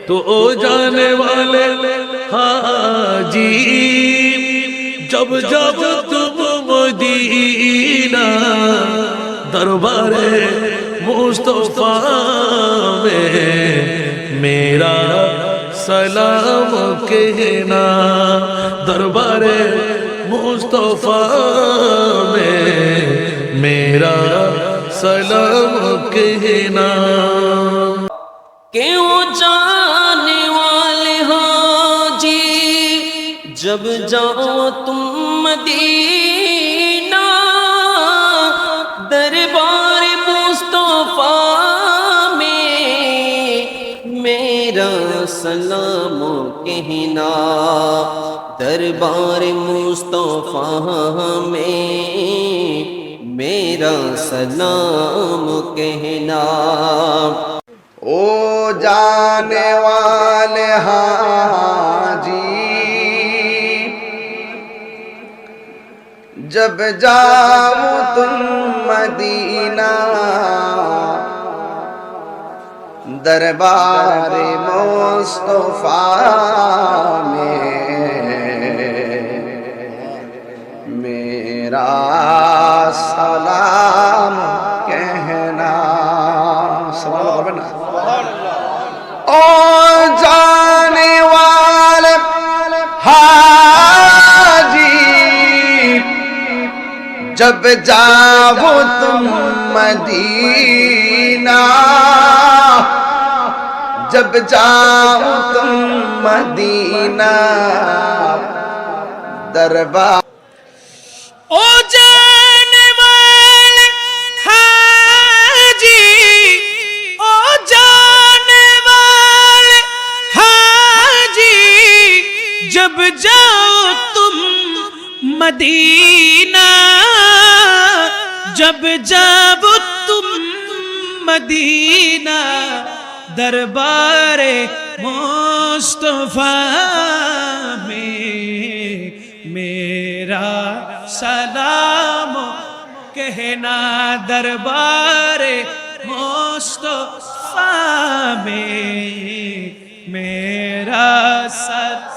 تو جانے والے حاجی جب جب تم مدینہ دربار مصطفیٰ میں میرا سلام کہنا، دربار مصطفیٰ میں میرا سلام کہنا۔ کیوں جانے والے حاجی جب جاؤ تم مدینہ دربار مصطفیٰ میں میرا سلام کہنا، دربار مصطفیٰ میں میرا سلام کہنا۔ او جانے والے حاجی جب جاؤ تم مدینہ دربار مصطفیٰ میں میرا سلام کہنا۔ او جانے والے حاجی جب جاؤ تم مدینہ، جب جاؤ تم مدینہ دربار او جانے والے حاجی، او جانے والے حاجی جب جاؤ تم مدینہ، جب جاؤ تم مدینہ دربار مصطفیٰ میں میرا سلام کہنا، دربار مصطفیٰ میں میرا سلام